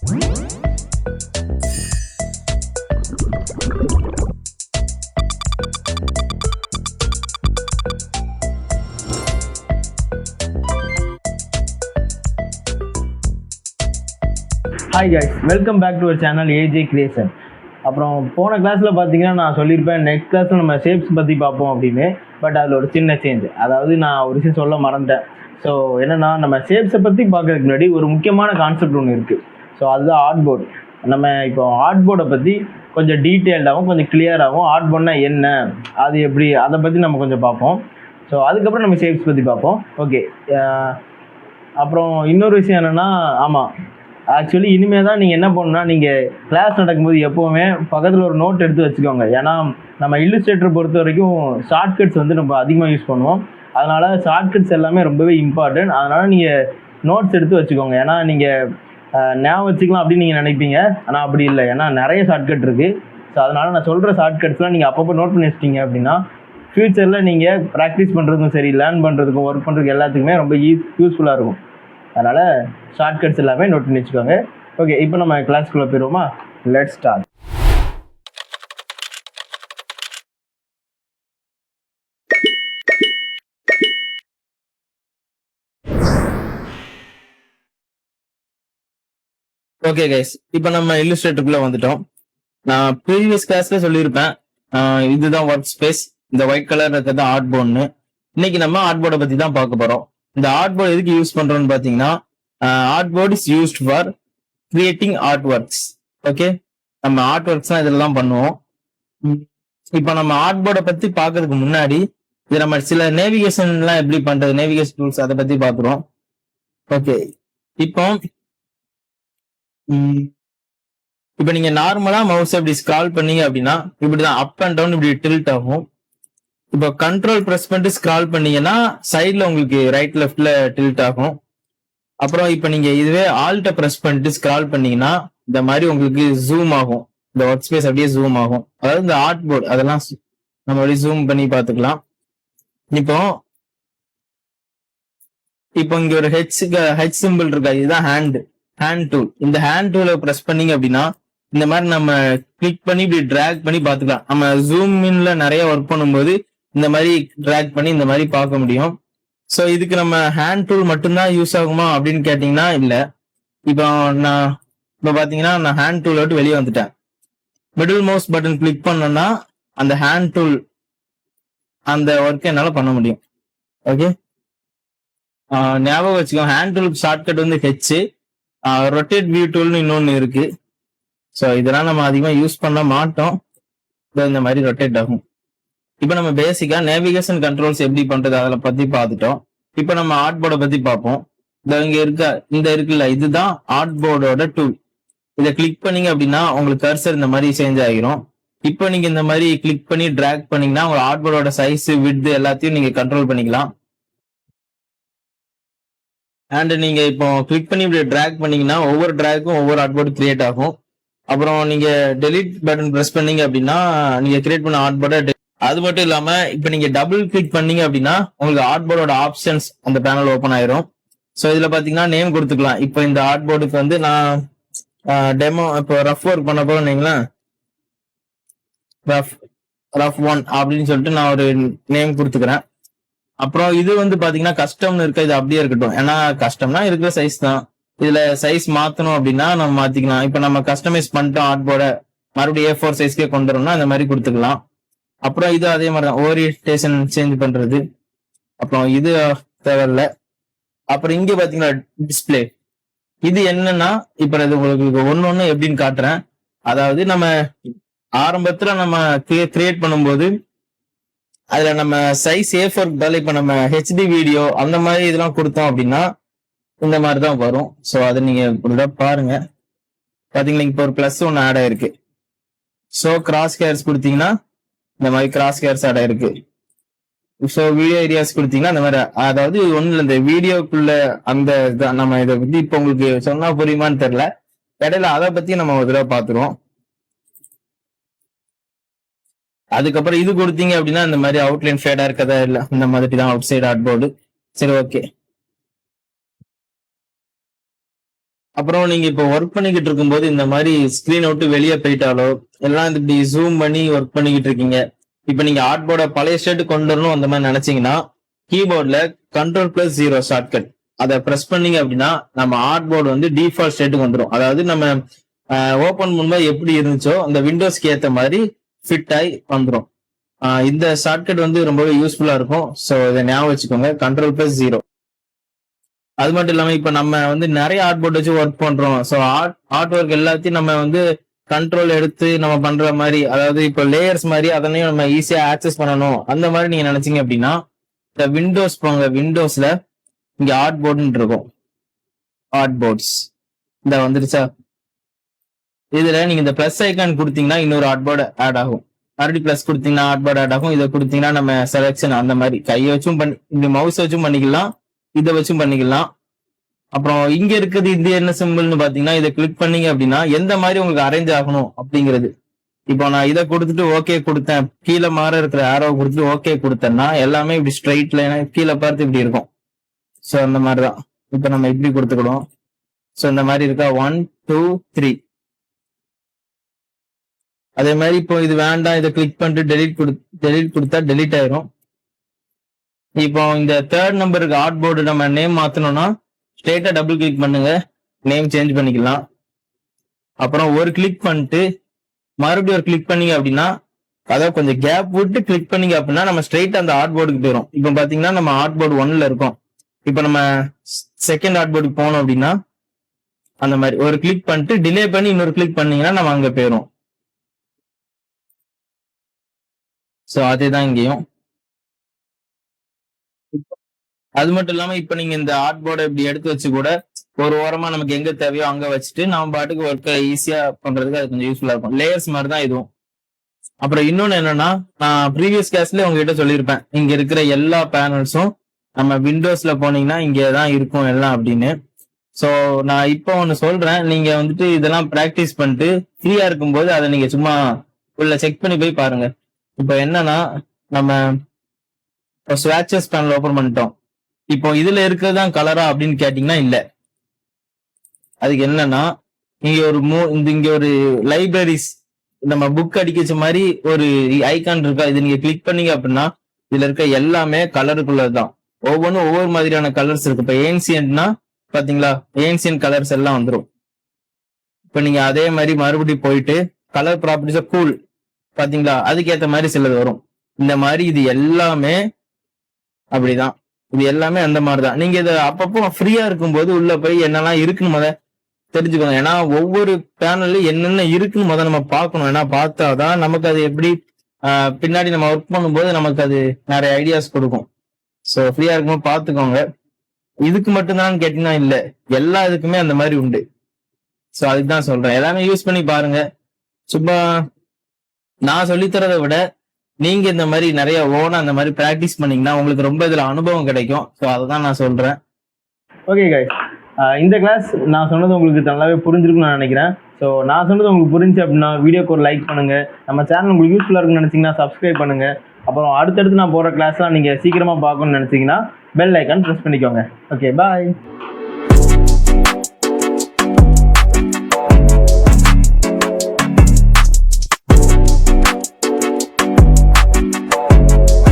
Hi guys, welcome back to our channel AJ creation. அப்புறம் போன கிளாஸில் பார்த்தீங்கன்னா நான் சொல்லியிருப்பேன் நெக்ஸ்ட் கிளாஸில் நம்ம ஷேப்ஸ் பற்றி பார்ப்போம் அப்படின்னு. பட் அதில் ஒரு சின்ன சேஞ்ச், அதாவது நான் ஒரு விஷயம் சொல்ல மறந்துட்டேன். ஸோ என்னென்னா, நம்ம ஷேப்ஸை பற்றி பார்க்கறதுக்கு முன்னாடி ஒரு முக்கியமான கான்செப்ட் ஒன்று இருக்குது. ஸோ அதுதான் ஆர்ட் போர்டு. நம்ம இப்போ ஆர்ட் போர்டை பற்றி கொஞ்சம் டீட்டெயில்டாகவும் கொஞ்சம் கிளியராகவும் ஆர்ட் போர்ட்னா என்ன, அது எப்படி, அதை பற்றி நம்ம கொஞ்சம் பார்ப்போம். ஸோ அதுக்கப்புறம் நம்ம ஷேப்ஸ் பற்றி பார்ப்போம். ஓகே. அப்புறம் இன்னொரு விஷயம் என்னென்னா, ஆமாம், ஆக்சுவலி இனிமேல் தான் நீங்கள் என்ன பண்ணணும்னா, நீங்கள் கிளாஸ் நடக்கும்போது எப்போவுமே பக்கத்தில் ஒரு நோட் எடுத்து வச்சுக்கோங்க. ஏன்னா நம்ம இல்லுஸ்ட்ரேட்டர் பொறுத்த வரைக்கும் ஷார்ட்கட்ஸ் வந்து நம்ம அதிகமாக யூஸ் பண்ணுவோம். அதனால் ஷார்ட்கட்ஸ் எல்லாமே ரொம்பவே இம்பார்ட்டன்ட். அதனால் நீங்கள் நோட்ஸ் எடுத்து வச்சுக்கோங்க. ஏன்னா நீங்கள் ஞாபகம் வச்சுக்கலாம் அப்படின்னு நீங்கள் நினைப்பீங்க, ஆனால் அப்படி இல்லை. ஏன்னா நிறைய ஷார்ட்கட் இருக்குது. ஸோ அதனால் நான் சொல்கிற ஷார்ட்கட்ஸ்லாம் நீங்கள் அப்பப்போ நோட் பண்ணி வச்சிட்டிங்க அப்படின்னா ஃப்யூச்சரில் நீங்கள் ப்ராக்டிஸ் பண்ணுறதுக்கும் சரி, லேர்ன் பண்ணுறதுக்கும், ஒர்க் பண்ணுறதுக்கு எல்லாத்துக்குமே ரொம்ப யூஸ்ஃபுல்லாக இருக்கும். அதனால் ஷார்ட்கட்ஸ் எல்லாமே நோட் பண்ணி வச்சுக்கோங்க. ஓகே, இப்போ நம்ம கிளாஸ்க்குள்ளே போயிடுவோமா? Let's start. ஓகே கைஸ், இப்போ நம்ம இல்லுஸ்ட்ரேட்டருக்குள்ளே வந்துட்டோம். நான் ப்ரீவியஸ் கிளாஸில் சொல்லியிருப்பேன், இதுதான் ஒர்க் ஸ்பேஸ், இந்த ஒயிட் கலர் இருக்கிறது ஆர்ட் போர்டுன்னு. இன்னைக்கு நம்ம ஆர்ட் போர்டை பற்றி தான் பார்க்க போகிறோம். இந்த ஆர்ட் போர்டு எதுக்கு யூஸ் பண்ணுறோன்னு பார்த்தீங்கன்னா, art board is used for creating art works. Okay, நம்ம ஆர்ட் ஒர்க்ஸ் தான் இதெல்லாம் பண்ணுவோம். இப்போ நம்ம ஆர்ட் போர்டை பத்தி பார்க்கறதுக்கு முன்னாடி இது நம்ம சில நேவிகேஷன்லாம் எப்படி பண்றது, நேவிகேஷன் டூல்ஸ், அதை பத்தி பார்க்குறோம். ஓகே, இப்போ இப்போ நீங்க நார்மலா மவுஸ் இப்படி ஸ்க்ரால் பண்ணீங்க அப்படின்னா இப்படிதான் அப் அண்ட் டவுன் இப்படி டில்ட் ஆகும். இப்போ கண்ட்ரோல் ப்ரெஸ் பண்ணிட்டு ஸ்க்ரால் பண்ணீங்கன்னா சைட்ல உங்களுக்கு ரைட் லெஃப்ட்ல டில்ட் ஆகும். அப்புறம் இப்போ நீங்க இதுவே ஆல்ட்ட ப்ரெஸ் பண்ணிட்டு ஸ்க்ரால் பண்ணீங்கன்னா இந்த மாதிரி உங்களுக்கு ஜூம் ஆகும். இந்த ஒர்க் ஸ்பேஸ் அப்படியே ஜூம் ஆகும். அதாவது இந்த ஆர்ட் போர்டு அதெல்லாம் நம்ம அப்படியே ஜூம் பண்ணி பார்த்துக்கலாம். இப்போ இங்க ஒரு ஹெச் சிம்பிள் இருக்கா, இதுதான் ஹேண்ட் டூல். இந்த ஹேண்ட் டூலை ப்ரெஸ் பண்ணீங்க அப்படின்னா இந்த மாதிரி நம்ம கிளிக் பண்ணி இப்படி டிராக் பண்ணி பார்த்துக்கலாம். நம்ம ஜூம் இன்ல நிறைய ஒர்க் பண்ணும்போது இந்த மாதிரி டிராக் பண்ணி இந்த மாதிரி பார்க்க முடியும். ஸோ இதுக்கு நம்ம ஹேண்ட் டூல் மட்டும்தான் யூஸ் ஆகுமா அப்படின்னு கேட்டிங்கன்னா இல்லை. இப்போ பார்த்தீங்கன்னா நான் ஹேண்ட் டூல் விட்டு வெளியே வந்துட்டேன். மிடில் மவுஸ் பட்டன் கிளிக் பண்ணோன்னா அந்த ஹேண்ட் டூல் அந்த ஒர்க்கை என்னால் பண்ண முடியும். ஓகே, ஞாபகம் வச்சுக்கோ, ஹேண்ட் டூலுக்கு ஷார்ட்கட் வந்து ஹெச். ரொட்டேட் வியூ டூல்னு இன்னொன்று இருக்கு. ஸோ இதெல்லாம் நம்ம அதிகமாக யூஸ் பண்ண மாட்டோம். இந்த மாதிரி ரொட்டேட் ஆகும். இப்போ நம்ம பேசிக்கா நேவிகேஷன் கண்ட்ரோல்ஸ் எப்படி பண்றது அதை பத்தி பார்த்துட்டோம். இப்போ நம்ம ஆர்ட் போர்டை பத்தி பார்ப்போம். இந்த இருக்குல்ல, இதுதான் ஆர்ட் போர்டோட டூல். இதை கிளிக் பண்ணீங்க அப்படின்னா உங்களுக்கு கர்சர் இந்த மாதிரி சேஞ்ச் ஆகிரும். இப்போ நீங்க இந்த மாதிரி கிளிக் பண்ணி டிராக் பண்ணீங்கன்னா உங்க ஆர்ட் போர்டோட சைஸ், விட்த் எல்லாத்தையும் நீங்க கண்ட்ரோல் பண்ணிக்கலாம். அண்ட் நீங்க இப்போ கிளிக் பண்ணி இப்படி டிராக் பண்ணீங்கன்னா ஒவ்வொரு டிராக்கும் ஒவ்வொரு ஆர்ட் போர்டு கிரியேட் ஆகும். அப்புறம் நீங்க டெலிட் பட்டன் பிரஸ் பண்ணீங்க அப்படின்னா நீங்க கிரியேட் பண்ண ஆர்ட் போர்டை, அது மட்டும் இல்லாம இப்ப நீங்க டபுள் கிளிக் பண்ணீங்க அப்படின்னா உங்களுக்கு ஆர்ட் போர்டோட ஆப்ஷன்ஸ் அந்த பேனல் ஓப்பன் ஆயிரும். ஸோ இதுல பாத்தீங்கன்னா நேம் கொடுத்துக்கலாம். இப்போ இந்த ஆர்ட் போர்டுக்கு வந்து நான் டெமோ இப்போ ரஃப் ஒர்க் பண்ண போறேன், ரஃப் 1 அப்படின்னு சொல்லிட்டு நான் ஒரு நேம் கொடுத்துக்கிறேன். அப்புறம் இது வந்து பாத்தீங்கன்னா கஸ்டம்னு இருக்க, இது அப்படியே இருக்கட்டும். ஏன்னா கஸ்டம்னா இருக்கிற சைஸ் தான். இதுல சைஸ் மாத்தணும் அப்படின்னா நம்ம மாத்திக்கலாம். இப்போ நம்ம கஸ்டமைஸ் பண்ணிட்டோம் ஆர்ட் போர்டை, மறுபடியும் A4 சைஸ்க்கே கொண்டு வரோம்னா அந்த மாதிரி கொடுத்துக்கலாம். அப்புறம் இது அதே மாதிரி தான், ஓரியன்டேஷன் சேஞ்ச் பண்றது. அப்புறம் இது தேவையில்ல. அப்புறம் இங்க பாத்தீங்கன்னா டிஸ்பிளே, இது என்னன்னா இப்ப இது உங்களுக்கு ஒன்னு எப்படின்னு காட்டுறேன். அதாவது நம்ம ஆரம்பத்துல நம்ம கிரியேட் பண்ணும்போது அதுல நம்ம சைஸ் A4 பதில் இப்ப நம்ம HD வீடியோ அந்த மாதிரி இதெல்லாம் கொடுத்தோம் அப்படின்னா இந்த மாதிரி தான் வரும். ஸோ அதை நீங்க பாருங்க. பாத்தீங்கன்னா இப்போ ஒரு பிளஸ் ஒன்று ஆட் ஆயிருக்கு. ஸோ கிராஸ் கேர்ஸ் கொடுத்தீங்கன்னா இந்த மாதிரி கிராஸ் கேர்ஸ் ஆட் ஆயிருக்கு. ஸோ வீடியோ ஏரியாஸ் கொடுத்தீங்கன்னா அந்த மாதிரி, அதாவது ஒன்றும் இந்த வீடியோக்குள்ள அந்த நம்ம இதை பத்தி இப்போ உங்களுக்கு சொன்னா புரியுமான்னு தெரியல. இடையில அதை பத்தி நம்ம ஒரு தடவை பார்த்துருவோம். அதுக்கப்புறம் இது கொடுத்தீங்க அப்படின்னா இந்த மாதிரி அவுட்லைன் ஃபேடா இருக்கதா இல்லை, இந்த மாதிரி தான் அவுட் சைடு ஆர்ட் போர்டு. சரி, ஓகே. அப்புறம் நீங்க இப்போ ஒர்க் பண்ணிக்கிட்டு இருக்கும்போது இந்த மாதிரி ஸ்கிரீன் விட்டு வெளியே போயிட்டாலோ எல்லாம் இப்படி ஜூம் பண்ணி ஒர்க் பண்ணிக்கிட்டு இருக்கீங்க. இப்போ நீங்க ஆர்ட் போர்டை பழைய ஸ்டேட்டு கொண்டு வரணும் அந்த மாதிரி நினைச்சீங்கன்னா கீபோர்ட்ல Ctrl+0 ஷார்ட்கட் அதை பிரஸ் பண்ணீங்க அப்படின்னா நம்ம ஆர்ட் போர்டு வந்து டிஃபால்ட் ஸ்டேட்டுக்கு வந்துடும். அதாவது நம்ம ஓபன் பண்ணும்போது எப்படி இருந்துச்சோ அந்த விண்டோஸ்க்கு ஏற்ற மாதிரி ஃபிட் ஆகி வந்துடும். இந்த ஷார்ட்கட் வந்து ரொம்பவே யூஸ்ஃபுல்லா இருக்கும். ஸோ இதை ஞாபகம் வச்சுக்கோங்க, Ctrl+0. அது மட்டும் இல்லாம இப்ப நம்ம வந்து நிறைய ஆர்ட் போர்ட் வச்சு ஒர்க் பண்றோம். ஸோ ஆர்ட் ஒர்க் எல்லாத்தையும் நம்ம வந்து கண்ட்ரோல் எடுத்து நம்ம பண்ற மாதிரி, அதாவது இப்போ லேயர்ஸ் மாதிரி அதனையும் நம்ம ஈஸியா ஆக்சஸ் பண்ணணும் அந்த மாதிரி நீங்க நினைச்சீங்க அப்படின்னா இந்த விண்டோஸ் போங்க. விண்டோஸ்ல இங்க ஆர்ட் போர்டுன்னு இருக்கும். ஆர்ட் போர்ட்ஸ் இந்த வந்துருச்சா? இதுல நீங்க இந்த பிளஸ் ஐக்கான் கொடுத்தீங்கன்னா இன்னொரு ஆர்ட் போர்டு ஆட் ஆகும். மறுபடியும் பிளஸ் கொடுத்தீங்கன்னா ஆர்ட் போர்டு ஆட் ஆகும். இதை கொடுத்தீங்கன்னா நம்ம செலக்ஷன் அந்த மாதிரி கையை வச்சும் இப்படி மவுஸ் வச்சும் பண்ணிக்கலாம், இதை வச்சும் பண்ணிக்கலாம். அப்புறம் இங்க இருக்குது இது என்ன சிம்பிள்னு பாத்தீங்கன்னா இதை கிளிக் பண்ணீங்க அப்படின்னா எந்த மாதிரி உங்களுக்கு அரேஞ்ச் ஆகணும் அப்படிங்கிறது. இப்போ நான் இதை கொடுத்துட்டு ஓகே கொடுத்தேன், கீழே மாற இருக்கிற ஆரோ கொடுத்துட்டு ஓகே கொடுத்தேன்னா எல்லாமே இப்படி ஸ்ட்ரைட் லைனா கீழே பார்த்து இப்படி இருக்கும். ஸோ அந்த மாதிரிதான் இப்போ நம்ம இப்படி கொடுத்துக்கிடுவோம். ஸோ இந்த மாதிரி இருக்கா 1 2 3. அதே மாதிரி இப்போ இது வேண்டாம், இதை கிளிக் பண்ணிட்டு டெலிட் கொடுத்தா டெலிட் ஆயிரும். இப்போ இந்த தேர்ட் நம்பருக்கு ஆர்ட் போர்டு நம்ம நேம் மாத்தணும்னா ஸ்ட்ரெயிட்டா டபுள் கிளிக் பண்ணுங்க, நேம் சேஞ்ச் பண்ணிக்கலாம். அப்புறம் ஒரு கிளிக் பண்ணிட்டு மறுபடியும் ஒரு கிளிக் பண்ணீங்க அப்படின்னா, அதாவது கொஞ்சம் கேப் விட்டு கிளிக் பண்ணீங்க அப்படின்னா நம்ம ஸ்ட்ரெயிட்டா அந்த ஆர்ட் போர்டுக்கு போயிடும். இப்போ பாத்தீங்கன்னா நம்ம ஆர்ட் போர்டு 1ல இருக்கோம். இப்போ நம்ம செகண்ட் ஆர்ட் போர்டுக்கு போனோம் அப்படின்னா அந்த மாதிரி ஒரு கிளிக் பண்ணிட்டு டிலே பண்ணி இன்னொரு கிளிக் பண்ணீங்கன்னா நம்ம அங்க போயிடும். ஸோ அதேதான் இங்கேயும். அது மட்டும் இல்லாம இப்ப நீங்க இந்த ஆர்ட் போர்டை இப்படி எடுத்து வச்சு கூட ஒரு ஓரமா நமக்கு எங்க தேவையோ அங்க வச்சுட்டு நம்ம பாட்டுக்கு ஒர்க்கை ஈஸியா பண்றதுக்கு அது கொஞ்சம் யூஸ்ஃபுல்லா இருக்கும். லேயர்ஸ் மாதிரி தான் இதுவும். அப்புறம் இன்னொன்னு என்னன்னா, நான் ப்ரீவியஸ் கிளாஸ்ல உங்ககிட்ட சொல்லியிருப்பேன் இங்க இருக்கிற எல்லா பேனல்ஸும் நம்ம விண்டோஸ்ல போனீங்கன்னா இங்கதான் இருக்கும் எல்லாம் அப்படின்னு. ஸோ நான் இப்போ ஒன்னு சொல்றேன், நீங்க வந்துட்டு இதெல்லாம் பிராக்டிஸ் பண்ணிட்டு ஃப்ரீயா இருக்கும்போது அதை நீங்க சும்மா உள்ள செக் பண்ணி போய் பாருங்க. இப்போ என்னன்னா நம்ம ஸ்வாட்சஸ் பேனல் ஓபன் பண்ணிட்டோம். இப்போ இதுல இருக்கிறதுதான் கலரா அப்படின்னு கேட்டீங்கன்னா இல்ல. அதுக்கு என்னன்னா இங்க ஒரு இங்க ஒரு லைப்ரரிஸ் நம்ம புக் அடிக்க வச்ச மாதிரி ஒரு ஐகான் இருக்கா, இது நீங்க கிளிக் பண்ணீங்க அப்படின்னா இதுல இருக்க எல்லாமே கலருக்குள்ளதான். ஒவ்வொன்றும் ஒவ்வொரு மாதிரியான கலர்ஸ் இருக்கு. இப்ப ஏன்சியன்ட்னா பாத்தீங்களா, ஏன்சியன்ட் கலர்ஸ் எல்லாம் வந்துடும். இப்ப நீங்க அதே மாதிரி மறுபடியும் போயிட்டு கலர் ப்ராப்பர்ட்டிஸ் கூல் பாத்தீங்களா, அதுக்கேற்ற மாதிரி சிலது வரும். இந்த மாதிரி இது எல்லாமே அப்படிதான். இது எல்லாமே அந்த மாதிரிதான். நீங்க இதை அப்பப்போ ஃப்ரீயா இருக்கும்போது உள்ள போய் என்னெல்லாம் இருக்குன்னு முத தெரிஞ்சுக்கணும். ஏன்னா ஒவ்வொரு பேனல்ல என்னென்ன இருக்குன்னு முத நம்ம பார்க்கணும். ஏன்னா பார்த்தாதான் நமக்கு அது எப்படி பின்னாடி நம்ம ஒர்க் பண்ணும்போது நமக்கு அது நிறைய ஐடியாஸ் கொடுக்கும். ஸோ ஃப்ரீயா இருக்கும்போது பார்த்துக்கோங்க. இதுக்கு மட்டும்தான் கேட்டீங்கன்னா இல்ல, எல்லா இதுக்குமே அந்த மாதிரி உண்டு. ஸோ அதுக்கு தான் சொல்றேன், எல்லாமே யூஸ் பண்ணி பாருங்க. சும்மா நான் சொல்லித்தரதை விட நீங்க இந்த மாதிரி நிறைய ஓனா அந்த மாதிரி பிராக்டிஸ் பண்ணீங்கன்னா உங்களுக்கு ரொம்ப இதுல அனுபவம் கிடைக்கும். ஸோ அதை தான் நான் சொல்றேன். ஓகே கைஸ், இந்த கிளாஸ் நான் சொன்னது உங்களுக்கு நல்லாவே புரிஞ்சிருக்குன்னு நான் நினைக்கிறேன். ஸோ நான் சொன்னது உங்களுக்கு புரிஞ்சு அப்படின்னா வீடியோக்கு ஒரு லைக் பண்ணுங்க. நம்ம சேனல் உங்களுக்கு யூஸ்ஃபுல்லாக இருக்குன்னு நினைச்சீங்கன்னா சப்ஸ்கிரைப் பண்ணுங்க. அப்புறம் அடுத்தடுத்து நான் போகிற கிளாஸ்லாம் நீங்கள் சீக்கிரமாக பார்க்கணும்னு நினைச்சீங்கன்னா பெல் ஐக்கான் ப்ரெஸ் பண்ணிக்கோங்க. ஓகே, பாய்.